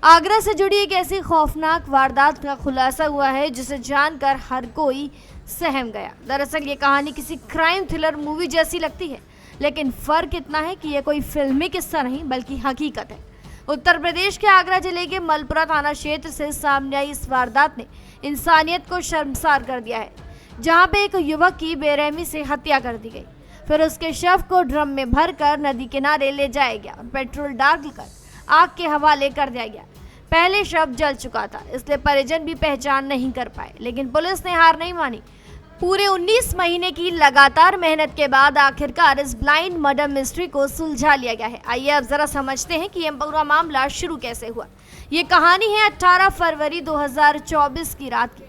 आगरा से जुड़ी एक ऐसी खौफनाक वारदात का खुलासा हुआ है जिसे जानकर हर कोई सहम गया। दरअसल ये कहानी किसी क्राइम थ्रिलर मूवी जैसी लगती है, लेकिन फर्क इतना है कि ये कोई फिल्मी किस्सा नहीं बल्कि हकीकत है। उत्तर प्रदेश के आगरा जिले के मलपुरा थाना क्षेत्र से सामने आई इस वारदात ने इंसानियत को शर्मसार कर दिया है, जहां पे एक युवक की बेरहमी से हत्या कर दी गई। फिर उसके शव को ड्रम में भरकर नदी किनारे ले जाया गया और पेट्रोल डालकर आग के हवाले कर दिया गया। पहले शव जल चुका था, इसलिए परिजन भी पहचान नहीं कर पाए, लेकिन पुलिस ने हार नहीं मानी। पूरे 19 महीने की लगातार मेहनत के बाद आखिरकार इस ब्लाइंड मर्डर मिस्ट्री को सुलझा लिया गया है। आइए अब जरा समझते हैं कि यह पूरा मामला शुरू कैसे हुआ। ये कहानी है 18 फरवरी 2024 की रात की।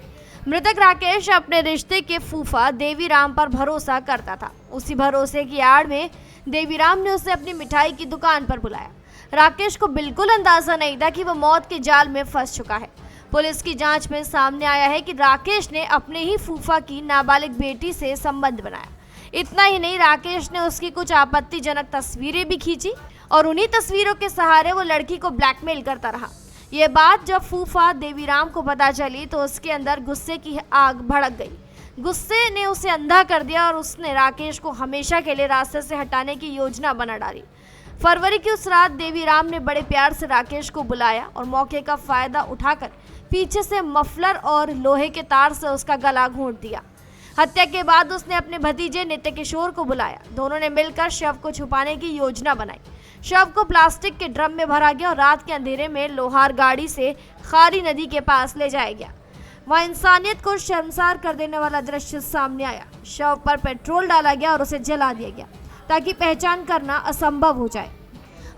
मृतक राकेश अपने रिश्ते के फूफा देवीराम पर भरोसा करता था। उसी भरोसे की आड़ में देवीराम ने उसे अपनी मिठाई की दुकान पर बुलाया। राकेश को बिल्कुल अंदाजा नहीं था कि वो मौत के जाल में फंस चुका है। पुलिस की जांच में सामने आया है कि राकेश ने अपने ही फूफा की नाबालिग बेटी से संबंध बनाया। इतना ही नहीं, राकेश ने उसकी कुछ आपत्तिजनक तस्वीरें भी खींची और उन्हीं तस्वीरों के सहारे वो लड़की को ब्लैकमेल करता रहा। ये बात जब फूफा देवीराम को पता चली तो उसके अंदर गुस्से की आग भड़क गई। गुस्से ने उसे अंधा कर दिया और उसने राकेश को हमेशा के लिए रास्ते से हटाने की योजना बना डाली। फरवरी की उस रात देवीराम ने बड़े प्यार से राकेश को बुलाया और मौके का फायदा उठाकर पीछे से मफलर और लोहे के तार से उसका गला घोंट दिया। हत्या के बाद उसने अपने भतीजे नित्य किशोर को बुलाया। दोनों ने मिलकर शव को छुपाने की योजना बनाई। शव को प्लास्टिक के ड्रम में भरा गया और रात के अंधेरे में लोहार गाड़ी से खारी नदी के पास ले जाया गया। वह इंसानियत को शर्मसार कर देने वाला दृश्य सामने आया। शव पर पेट्रोल डाला गया और उसे जला दिया गया ताकि पहचान करना असंभव हो जाए।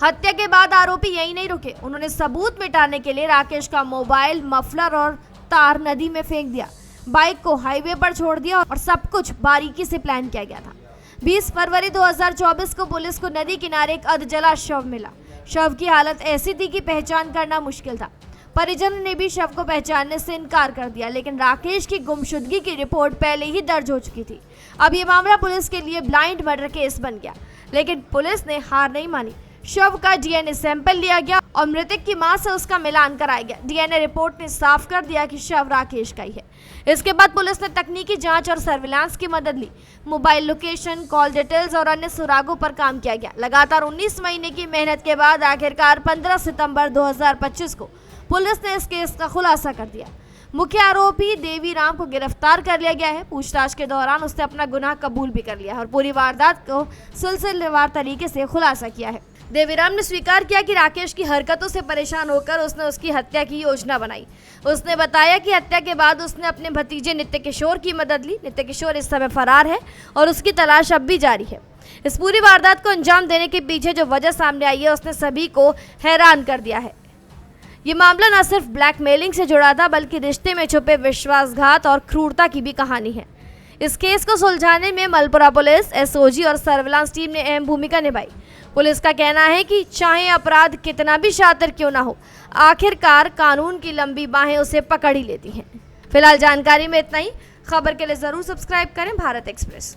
हत्या के बाद आरोपी यही नहीं रुके, उन्होंने सबूत मिटाने के लिए राकेश का मोबाइल, मफलर और तार नदी में फेंक दिया। बाइक को हाईवे पर छोड़ दिया और सब कुछ बारीकी से प्लान किया गया था। 20 फरवरी 2024 को पुलिस को नदी किनारे एक अधजला शव मिला। शव की हालत ऐसी थी कि पहचान करना मुश्किल था। परिजन ने भी शव को पहचानने से इनकार कर दिया, लेकिन राकेश की गुमशुदगी की रिपोर्ट पहले ही दर्ज हो चुकी थी। अब ये मामला पुलिस के लिए ब्लाइंड मर्डर केस बन गया, लेकिन पुलिस ने हार नहीं मानी। शव का डीएनए सैंपल लिया गया और मृतक की मां से उसका मिलान कराया गया। डीएनए रिपोर्ट ने साफ कर दिया कि शव राकेश का ही है। इसके बाद पुलिस ने तकनीकी जांच और सर्विलांस की मदद ली। मोबाइल लोकेशन, कॉल डिटेल्स और अन्य सुरागों पर काम किया गया। लगातार 19 महीने की मेहनत के बाद आखिरकार 15 सितंबर 2025 को पुलिस ने इस केस का खुलासा कर दिया। मुख्य आरोपी देवीराम को गिरफ्तार कर लिया गया है। पूछताछ के दौरान उसने अपना गुनाह कबूल भी कर लिया है और पूरी वारदात को सिलसिलेवार तरीके से खुलासा किया है। देवीराम ने स्वीकार किया कि राकेश की हरकतों से परेशान होकर उसने उसकी हत्या की योजना बनाई। उसने बताया कि हत्या के बाद उसने अपने भतीजे नित्य किशोर की मदद ली। नित्य किशोर इस समय फरार है और उसकी तलाश अब भी जारी है। इस पूरी वारदात को अंजाम देने के पीछे जो वजह सामने आई है उसने सभी को हैरान कर दिया है। ये मामला न सिर्फ ब्लैकमेलिंग से जुड़ा था बल्कि रिश्ते में छुपे विश्वासघात और क्रूरता की भी कहानी है। इस केस को सुलझाने में मलपुरा पुलिस, एसओजी और सर्विलांस टीम ने अहम भूमिका निभाई। पुलिस का कहना है कि चाहे अपराध कितना भी शातिर क्यों ना हो, आखिरकार कानून की लंबी बाहें उसे पकड़ ही लेती हैं। फिलहाल जानकारी में इतना ही। खबर के लिए जरूर सब्सक्राइब करें भारत एक्सप्रेस।